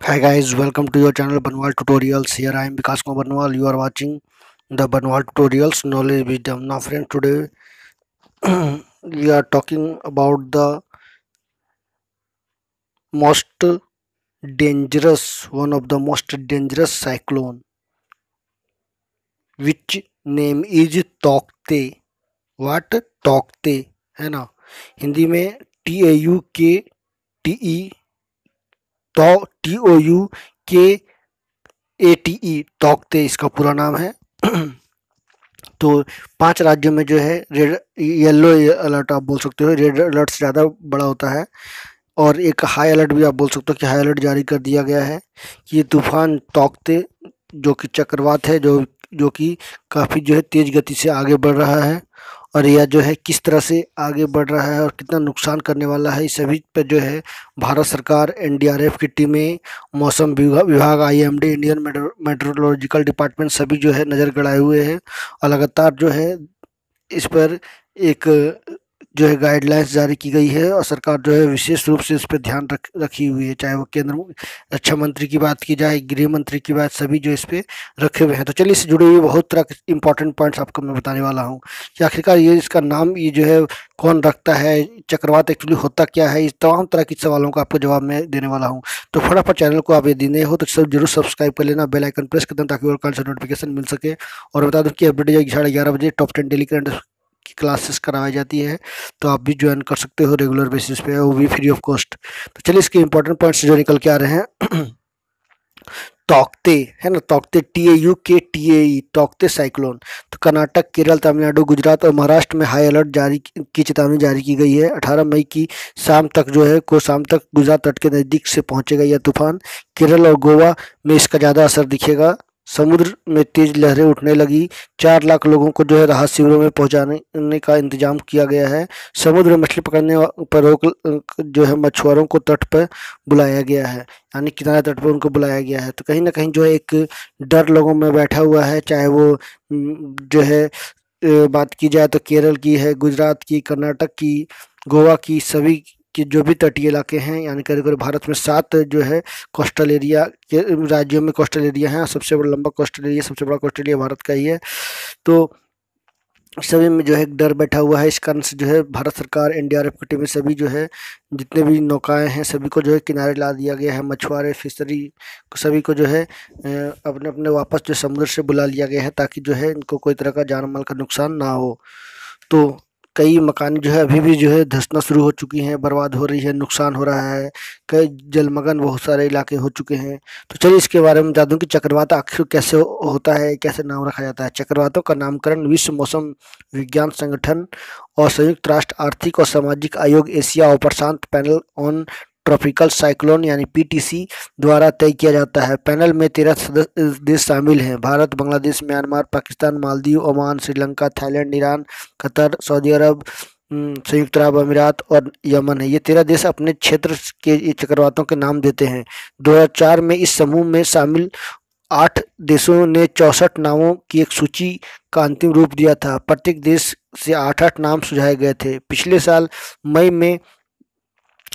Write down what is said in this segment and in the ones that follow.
Hi guys, welcome to your channel Banwal Tutorials. Here I am Vikas Kumar Banwal. You are watching the Banwal Tutorials Knowledge Wisdom. Now friends, today we are talking about the most one of the most dangerous cyclone, which name is Tauktae. What? Tauktae है ना. हिंदी में TAUKTE TOUKATE Tauktae इसका पूरा नाम है. तो 5 राज्यों में जो है रेड येलो अलर्ट आप बोल सकते हो. रेड अलर्ट से ज़्यादा बड़ा होता है और एक हाई अलर्ट भी आप बोल सकते हो कि हाई अलर्ट जारी कर दिया गया है. ये तूफान तौकते जो कि चक्रवात है, जो कि काफ़ी जो है तेज़ गति से आगे बढ़ रहा है और यह जो है किस तरह से आगे बढ़ रहा है और कितना नुकसान करने वाला है, इस सभी पर जो है भारत सरकार, एनडीआरएफ की टीमें, मौसम विभाग, आईएमडी, इंडियन मेट्रोलॉजिकल डिपार्टमेंट सभी जो है नज़र गड़ाए हुए हैं और लगातार जो है इस पर एक जो है गाइडलाइंस जारी की गई है और सरकार जो है विशेष रूप से इस पर ध्यान रखी हुई है. चाहे वो केंद्र रक्षा मंत्री की बात की जाए, गृह मंत्री की बात, सभी जो इस पे रखे हुए हैं. तो चलिए इससे जुड़े हुए बहुत तरह के इंपॉर्टेंट पॉइंट्स आपको मैं बताने वाला हूँ कि आखिरकार ये इसका नाम ये जो है कौन रखता है, चक्रवात एक्चुअली होता क्या है, इस तमाम तरह के सवालों का आपको जवाब मैं देने वाला हूँ. तो फटाफट चैनल को आप यदि नए हो तो सब जरूर सब्सक्राइब कर लेना, बेल आइकन प्रेस कर देना ताकि और कॉल से नोटिफिकेशन मिल सके. और बता दूं कि एवरीडे 11:30 बजे टॉप 10 डेली करंट की क्लासेस करवाई जाती है, तो आप भी ज्वाइन कर सकते हो रेगुलर बेसिस पे, वो भी फ्री ऑफ कॉस्ट. तो चलिए इसके इंपॉर्टेंट पॉइंट्स जो निकल के आ रहे हैं. तौकते है ना, तौकते TAUKTAE तौकते साइक्लोन. तो कर्नाटक, केरल, तमिलनाडु, गुजरात और महाराष्ट्र में हाई अलर्ट जारी की चेतावनी जारी की गई है. 18 मई की शाम तक गुजरात तट के नज़दीक से पहुंचेगा यह तूफान. केरल और गोवा में इसका ज़्यादा असर दिखेगा. समुद्र में तेज लहरें उठने लगी. 4 लाख लोगों को जो है राहत शिविरों में पहुंचाने का इंतजाम किया गया है. समुद्र में मछली पकड़ने पर रोक जो है मछुआरों को तट पर बुलाया गया है, यानी किनारे तट पर उनको बुलाया गया है. तो कहीं ना कहीं जो है एक डर लोगों में बैठा हुआ है, चाहे वो जो है बात की जाए तो केरल की है, गुजरात की, कर्नाटक की, गोवा की, सभी कि जो भी तटीय इलाके हैं, यानी करीब करीब भारत में 7 जो है कोस्टल एरिया के राज्यों में कोस्टल एरिया है. सबसे बड़ा लंबा कोस्टल एरिया, सबसे बड़ा कोस्टल एरिया भारत का ही है. तो सभी में जो है एक डर बैठा हुआ है. इस कारण से जो है भारत सरकार, एनडीआरएफ की टीमें सभी जो है जितने भी नौकाएं हैं सभी को जो है किनारे ला दिया गया है. मछुआरे, फिशरी सभी को जो है अपने अपने वापस जो समुद्र से बुला लिया गया है ताकि जो है इनको कोई तरह का जान माल का नुकसान ना हो. तो कई मकान जो है अभी भी जो है धंसना शुरू हो चुकी हैं, बर्बाद हो रही है, नुकसान हो रहा है. कई जलमग्न बहुत सारे इलाके हो चुके हैं. तो चलिए इसके बारे में बता दूं कि चक्रवात आखिर कैसे होता है, कैसे नाम रखा जाता है. चक्रवातों का नामकरण विश्व मौसम विज्ञान संगठन और संयुक्त राष्ट्र आर्थिक और सामाजिक आयोग, एशिया और प्रशांत पैनल ऑन ट्रॉपिकल साइक्लोन यानी PTC द्वारा तय किया जाता है. पैनल में 13 देश शामिल हैं: Bharat, Bangladesh, Myanmar, Pakistan, Maldives, Oman, Sri Lanka, Thailand, Iran, Qatar, Saudi Arab, संयुक्त अरब अमीरात और यमन है. ये 13 देश अपने क्षेत्र के ये चक्रवातों के नाम देते हैं. 2004 में इस समूह में शामिल 8 देशों ने 64 नामों की एक सूची का अंतिम रूप दिया था. प्रत्येक देश से 8-8 नाम सुझाए गए थे. पिछले साल मई में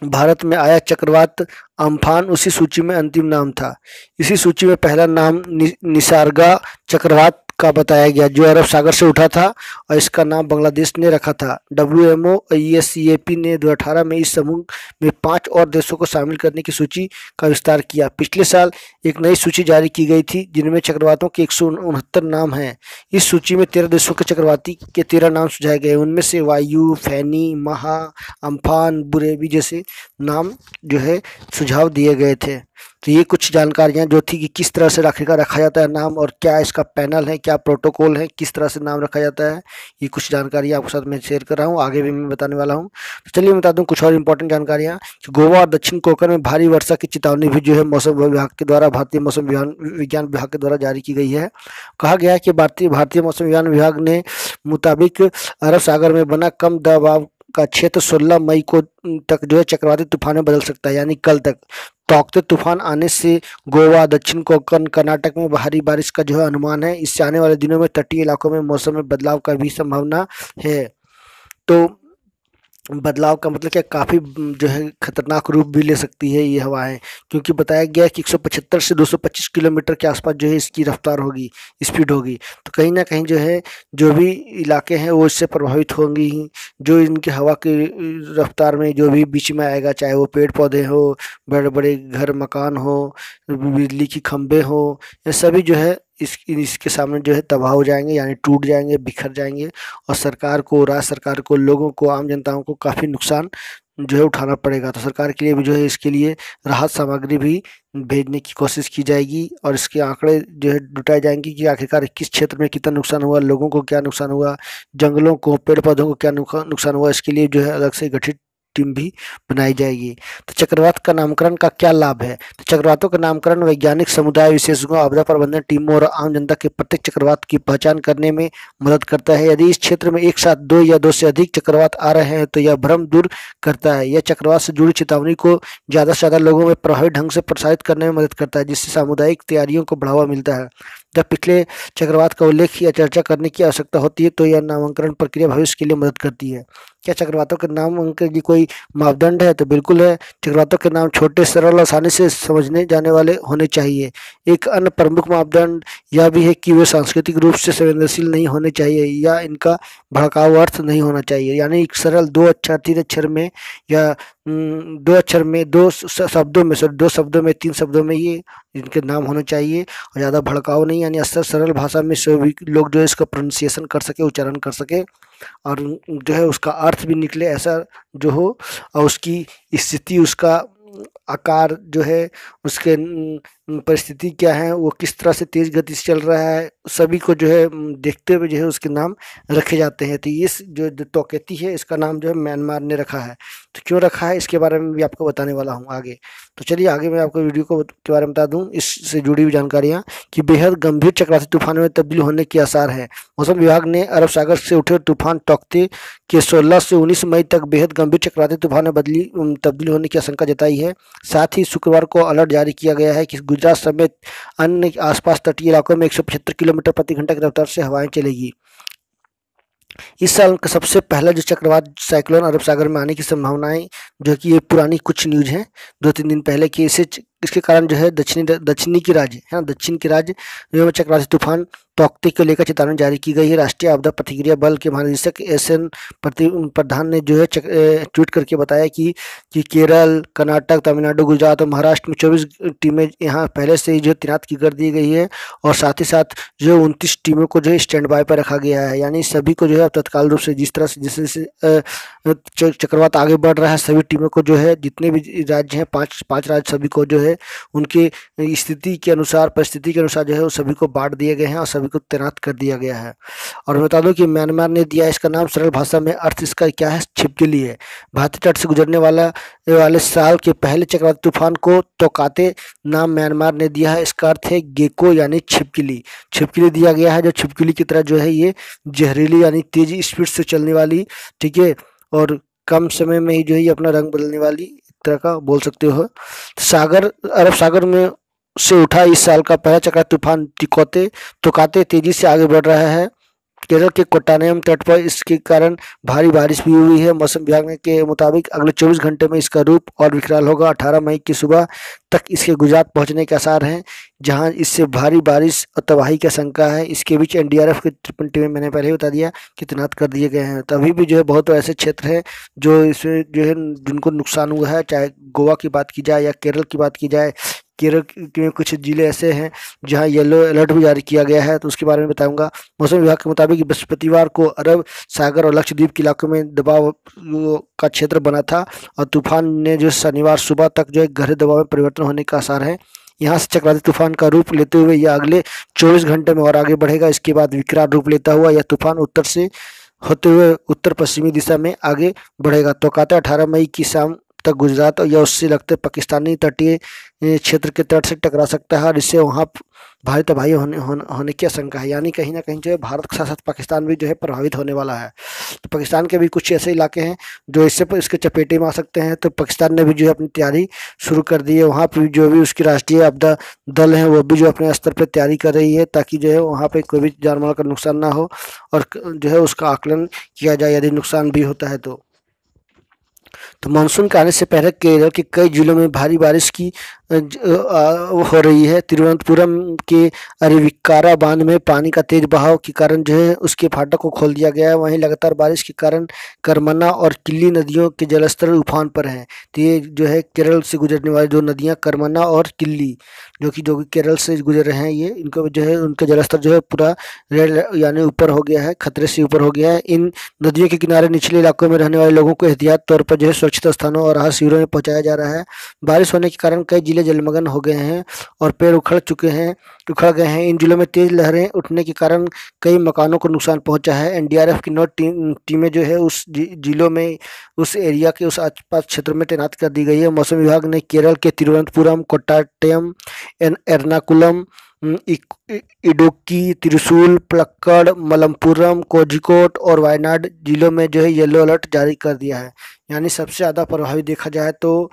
भारत में आया चक्रवात अम्फान उसी सूची में अंतिम नाम था. इसी सूची में पहला नाम निसर्गा चक्रवात का बताया गया जो अरब सागर से उठा था और इसका नाम बांग्लादेश ने रखा था. WMO ESCAP ने 2018 में इस समूह में 5 और देशों को शामिल करने की सूची का विस्तार किया. पिछले साल एक नई सूची जारी की गई थी जिनमें चक्रवातों के 169 नाम हैं. इस सूची में 13 देशों के चक्रवाती के 13 नाम सुझाए गए. उनमें से वायु, फैनी, महा, अम्फान, बुरेवी जैसे नाम जो है सुझाव दिए गए थे. तो ये कुछ जानकारियां जो थी कि किस तरह से आखिरकार रखा जाता है नाम और क्या इसका पैनल है, क्या प्रोटोकॉल है, किस तरह से नाम रखा जाता है, ये कुछ जानकारियां आपके साथ मैं शेयर कर रहा हूँ. आगे भी मैं बताने वाला हूँ. तो चलिए मैं बता दूं कुछ और इंपॉर्टेंट जानकारियां. गोवा और दक्षिण कोंकण में भारी वर्षा की चेतावनी भी जो है मौसम विभाग के द्वारा, भारतीय मौसम विज्ञान विभाग के द्वारा जारी की गई है. कहा गया है कि भारतीय मौसम विज्ञान विभाग ने मुताबिक अरब सागर में बना कम दबाव का क्षेत्र 16 मई को तक जो है चक्रवाती तूफान में बदल सकता है, यानी कल तक. तौकते तूफान आने से गोवा, दक्षिण कोंकण, कर्नाटक में भारी बारिश का जो है अनुमान है. इससे आने वाले दिनों में तटीय इलाकों में मौसम में बदलाव का भी संभावना है. तो बदलाव का मतलब क्या, काफ़ी जो है खतरनाक रूप भी ले सकती है ये हवाएं, क्योंकि बताया गया है कि 175 से 225 किलोमीटर के आसपास जो है इसकी रफ्तार होगी, स्पीड होगी। तो कहीं ना कहीं जो है जो भी इलाके हैं वो इससे प्रभावित होंगी ही। जो इनके हवा की रफ्तार में जो भी बीच में आएगा, चाहे वो पेड़ पौधे हो, बड़े बड़े घर मकान हो, बिजली की खंभे हो, ये सभी जो है इसके सामने जो है तबाह हो जाएंगे, यानी टूट जाएंगे, बिखर जाएंगे। और सरकार को, राज्य सरकार को, लोगों को, आम जनताओं को काफ़ी नुकसान जो है उठाना पड़ेगा। तो सरकार के लिए भी जो है इसके लिए राहत सामग्री भी भेजने की कोशिश की जाएगी, और इसके आंकड़े जो है जुटाए जाएंगे कि आखिरकार किस क्षेत्र में कितना नुकसान हुआ, लोगों को क्या नुकसान हुआ, जंगलों को, पेड़ पौधों को क्या नुकसान हुआ। इसके लिए जो है अलग से गठित टीम भी बनाई जाएगी। तो चक्रवात का नामकरण का क्या लाभ है? तो चक्रवातों का नामकरण वैज्ञानिक समुदाय, विशेषज्ञों, आपदा प्रबंधन टीमों और आम जनता के प्रत्येक चक्रवात की पहचान करने में मदद करता है। यदि इस क्षेत्र में एक साथ दो या दो से अधिक चक्रवात आ रहे हैं तो यह भ्रम दूर करता है। यह चक्रवात से जुड़ी चेतावनी को ज़्यादा से ज़्यादा लोगों में प्रभावी ढंग से प्रसारित करने में मदद करता है, जिससे सामुदायिक तैयारियों को बढ़ावा मिलता है। जब पिछले चक्रवात का उल्लेख या चर्चा करने की आवश्यकता होती है तो यह नामांकन प्रक्रिया भविष्य के लिए मदद करती है। क्या चक्रवातों के नामांकन की कोई मापदंड है? तो बिल्कुल है। चक्रवातों के नाम छोटे, सरल और आसानी से समझने जाने वाले होने चाहिए। एक अन्य प्रमुख मापदंड यह भी है कि वे सांस्कृतिक रूप से संवेदनशील नहीं होने चाहिए या इनका भड़काऊ अर्थ नहीं होना चाहिए। यानी एक सरल दो अक्षर, तीन अक्षर में, या दो अक्षर में, शब्दों में, सॉरी, दो शब्दों में, तीन शब्दों में ये इनके नाम होने चाहिए, और ज़्यादा भड़काऊ नहीं, यानी अक्सर सरल भाषा में सभी लोग जो है इसका प्रोनाउंसिएशन कर सके, उच्चारण कर सके, और जो है उसका अर्थ भी निकले ऐसा जो हो, और उसकी स्थिति, उसका आकार जो है, उसके परिस्थिति क्या है, वो किस तरह से तेज गति से चल रहा है, सभी को जो है देखते हुए जो है उसके नाम रखे जाते हैं। तो ये जो तोक़ेती है इसका नाम जो है म्यांमार ने रखा है। तो क्यों रखा है इसके बारे में भी आपको बताने वाला हूँ आगे। तो चलिए आगे मैं आपको वीडियो के बारे में बता दूँ, इससे जुड़ी हुई जानकारियाँ, कि बेहद गंभीर चक्रवाती तूफान में तब्दील होने के आसार हैं। मौसम विभाग ने अरब सागर से उठे तूफान तौकते के 16 से 19 मई तक बेहद गंभीर चक्रवाती तूफान में तब्दील होने की आशंका जताई है। साथ ही शुक्रवार को अलर्ट जारी किया गया है कि गुजरात समेत अन्य आसपास तटीय इलाकों में 175 किलोमीटर प्रति घंटा की रफ्तार से हवाएं चलेगी। इस साल का सबसे पहला जो चक्रवात साइक्लोन अरब सागर में आने की संभावनाएं, जो कि ये पुरानी कुछ न्यूज हैं 2-3 दिन पहले की, इसके कारण जो है दक्षिणी के राज्य है ना, दक्षिण के राज्य में चक्रवाती तूफान तौकते को लेकर चेतावनी जारी की गई है। राष्ट्रीय आपदा प्रतिक्रिया बल के महानिदेशक एस.एन. प्रधान ने जो है ट्वीट करके बताया कि केरल, कर्नाटक, तमिलनाडु, गुजरात और महाराष्ट्र में 24 टीमें यहाँ पहले से ही जो तैनात की कर दी गई है, और साथ ही साथ जो 29 टीमों को जो है स्टैंड बाय पर रखा गया है। यानी सभी को जो है तत्काल रूप से जिस तरह से जैसे चक्रवात आगे बढ़ रहा है, सभी टीमों को जो है, जितने भी राज्य हैं, पाँच राज्य, सभी को जो है उनके स्थिति के अनुसार, परिस्थिति के अनुसार जो है वो सभी को बांट दिए गए हैं और सभी को तैनात कर दिया गया है। और मैं बता दूं कि म्यांमार ने दिया इसका नाम, सरल भाषा में अर्थ इसका क्या है, छिपकली है। भारतीय तट से गुजरने वाले साल के पहले चक्रवाती तूफान को तोकाते नाम म्यांमार ने दिया है। इसका अर्थ है गेको, यानी छिपकली। छिपकली दिया गया है, जो छिपकली की तरह जो है ये जहरीली यानी तेजी स्पीड से चलने वाली, ठीक है, और कम समय में ही जो है ये अपना रंग बदलने वाली, तरह का बोल सकते हो। अरब सागर में से उठा इस साल का पहला चक्रवाती तूफान तोकाते तेजी से आगे बढ़ रहा है। केरल के कोट्टायम तट पर इसके कारण भारी बारिश भी हुई है। मौसम विभाग के मुताबिक अगले 24 घंटे में इसका रूप और विकराल होगा। 18 मई की सुबह तक इसके गुजरात पहुंचने के आसार हैं, जहां इससे भारी बारिश और तबाही की आशंका है। इसके बीच एनडीआरएफ की 53 टीमें, मैंने पहले ही बता दिया, कि तैनात कर दिए गए हैं। तो अभी भी जो है बहुत ऐसे क्षेत्र हैं जो इसमें जो है जिनको नुकसान हुआ है, चाहे गोवा की बात की जाए या केरल की बात की जाए। केरल के कुछ जिले ऐसे हैं जहां येलो अलर्ट भी जारी किया गया है, तो उसके बारे में बताऊंगा। मौसम विभाग के मुताबिक बृहस्पतिवार को अरब सागर और लक्षद्वीप के इलाकों में दबाव का क्षेत्र बना था, और तूफान ने जो शनिवार सुबह तक जो है गहरे दबाव में परिवर्तन होने का आसार है। यहाँ से चक्रवाती तूफान का रूप लेते हुए यह अगले 24 घंटे में और आगे बढ़ेगा। इसके बाद विकराल रूप लेता हुआ यह तूफान उत्तर से होते हुए उत्तर पश्चिमी दिशा में आगे बढ़ेगा। तोकाते 18 मई की शाम तक गुजरात या उससे लगते पाकिस्तानी तटीय क्षेत्र के तट से टकरा सकता है, और इससे वहाँ भारी तबाही होने की आशंका है। यानी कहीं ना कहीं जो है भारत के साथ साथ पाकिस्तान भी जो है प्रभावित होने वाला है। तो पाकिस्तान के भी कुछ ऐसे इलाके हैं जो इसके चपेटे में आ सकते हैं। तो पाकिस्तान ने भी जो है अपनी तैयारी शुरू कर दी है। वहाँ पर जो भी उसकी राष्ट्रीय आपदा दल है वो भी जो अपने स्तर पर तैयारी कर रही है, ताकि जो है वहाँ पर कोई भी जान माल का नुकसान ना हो, और जो है उसका आकलन किया जाए यदि नुकसान भी होता है तो। तो मानसून के आने से पहले केरल के कई जिलों में भारी बारिश की हो रही है। तिरुवनंतपुरम के अरुविक्कारा बांध में पानी का तेज बहाव के कारण जो है उसके फाटक को खोल दिया गया है। वहीं लगातार बारिश के कारण करमना और किल्ली नदियों के जलस्तर उफान पर हैं। तो ये जो है केरल से गुजरने वाली दो नदियां करमना और किल्ली, जो कि केरल से गुजर रहे हैं, ये इनको जो है उनका जलस्तर जो है पूरा रेड यानी ऊपर हो गया है, खतरे से ऊपर हो गया है। इन नदियों के किनारे निचले इलाकों में रहने वाले लोगों को एहतियात तौर पर जो है सुरक्षित स्थानों और राहत शिविरों में पहुंचाया जा रहा है। बारिश होने के कारण कई जिले जलमग्न हो गए हैं और पेड़ उखड़ गए हैं। इन जिलों में तेज लहरें उठने के कारण कई मकानों को नुकसान पहुंचा है। एनडीआरएफ की 9 टीमें जो है उस जिलों में, उस एरिया के उस आसपास क्षेत्रों में तैनात कर दी गई है। मौसम विभाग ने केरल के तिरुवनंतपुरम, कोट्टायम, एर्नाकुलम, इडुक्की, त्रिशूल, पलक्कड़, मलप्पुरम, कोझिकोड और वायनाड जिलों में जो है येलो अलर्ट जारी कर दिया है। यानी सबसे ज़्यादा प्रभावित देखा जाए तो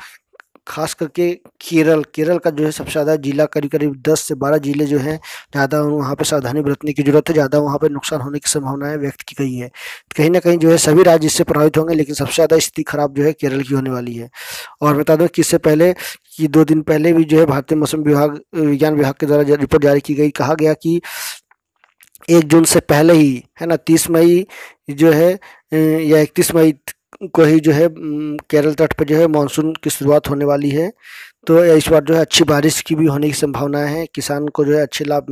खास करके केरल का जो है सबसे ज़्यादा जिला, करीब 10 से 12 जिले जो हैं ज़्यादा वहाँ पे सावधानी बरतने की ज़रूरत है। ज़्यादा वहाँ पे नुकसान होने की संभावनाएं व्यक्त की गई है। कहीं ना कहीं जो है सभी राज्य इससे प्रभावित होंगे, लेकिन सबसे ज़्यादा स्थिति खराब जो है केरल की होने वाली है। और बता दो कि इससे पहले कि 2 दिन पहले भी जो है भारतीय मौसम विज्ञान विभाग के द्वारा रिपोर्ट जारी की गई। कहा गया कि 1 जून से पहले ही, है ना, 30 मई जो है या 31 मई को ही जो है केरल तट पर जो है मानसून की शुरुआत होने वाली है। तो इस बार जो है अच्छी बारिश की भी होने की संभावना है। किसान को जो है अच्छे लाभ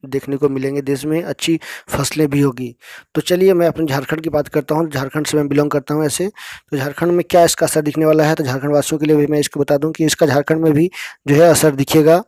देखने को मिलेंगे, देश में अच्छी फसलें भी होगी। तो चलिए मैं अपने झारखंड की बात करता हूँ। झारखंड से मैं बिलोंग करता हूँ ऐसे। तो झारखंड में क्या इसका असर दिखने वाला है, तो झारखंड वासियों के लिए भी मैं इसको बता दूं कि इसका झारखंड में भी जो है असर दिखेगा।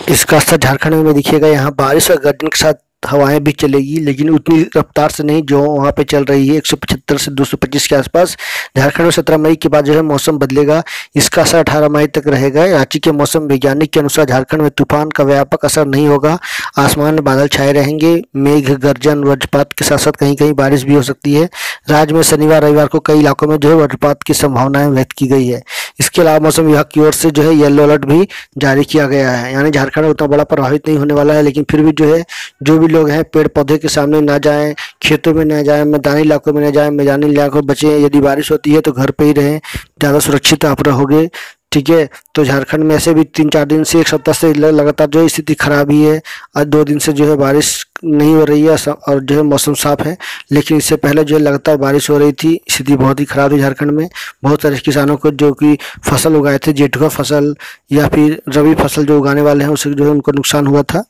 इसका असर झारखंड में दिखेगा। यहाँ बारिश और गर्जन के साथ हवाएं भी चलेगी, लेकिन उतनी रफ्तार से नहीं जो वहाँ पे चल रही है 175 से 225 के आसपास। झारखंड में 17 मई के बाद जो है मौसम बदलेगा। इसका असर 18 मई तक रहेगा। रांची के मौसम वैज्ञानिक के अनुसार झारखंड में तूफान का व्यापक असर नहीं होगा। आसमान में बादल छाए रहेंगे। मेघ गर्जन वज्रपात के साथ साथ कहीं कहीं बारिश भी हो सकती है। राज्य में शनिवार रविवार को कई इलाकों में जो है वज्रपात की संभावनाएं व्यक्त की गई है। इसके अलावा मौसम विभाग की ओर से जो है येलो अलर्ट भी जारी किया गया है। यानी झारखंड उतना बड़ा प्रभावित नहीं होने वाला है, लेकिन फिर भी जो है जो भी लोग हैं पेड़ पौधे के सामने ना जाएं, खेतों में ना जाएं, मैदानी इलाकों में ना जाएं, मैदानी इलाकों में बचें। यदि बारिश होती है तो घर पे ही रहें, ज़्यादा सुरक्षित आप रहोगे, ठीक है। तो झारखंड में ऐसे भी 3-4 दिन से, 1 सप्ताह से लगातार जो स्थिति खराब ही है। आज 2 दिन से जो है बारिश नहीं हो रही है और जो है मौसम साफ है, लेकिन इससे पहले जो है लगातार बारिश हो रही थी। स्थिति बहुत ही खराब है झारखंड में। बहुत सारे किसानों को जो कि फसल उगाए थे, जेठुआ फसल या फिर रबी फसल जो उगाने वाले हैं, उससे जो है उनको नुकसान हुआ था।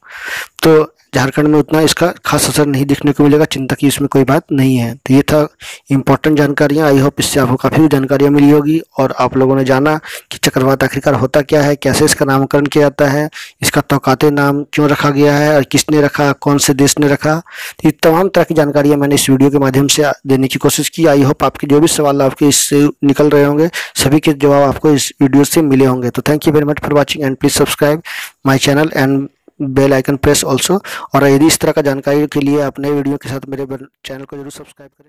तो झारखंड में उतना इसका खास असर नहीं देखने को मिलेगा, चिंता की इसमें कोई बात नहीं है। तो ये था इंपॉर्टेंट जानकारियाँ। आई होप इससे आपको काफ़ी जानकारियाँ मिली होगी और आप लोगों ने जाना कि चक्रवात आखिरकार होता क्या है, कैसे इसका नामकरण किया जाता है, इसका तौकाते नाम क्यों रखा गया है और किसने रखा, कौन से देश ने रखा। तो ये तमाम तरह की जानकारियाँ मैंने इस वीडियो के माध्यम से देने की कोशिश की। आई होप आपके जो भी सवाल आपके इससे निकल रहे होंगे, सभी के जवाब आपको इस वीडियो से मिले होंगे। तो thank you very much for watching and please subscribe my channel and bell icon press also. और यदि इस तरह का जानकारी के लिए आप नए वीडियो के साथ मेरे चैनल को जरूर सब्सक्राइब करें।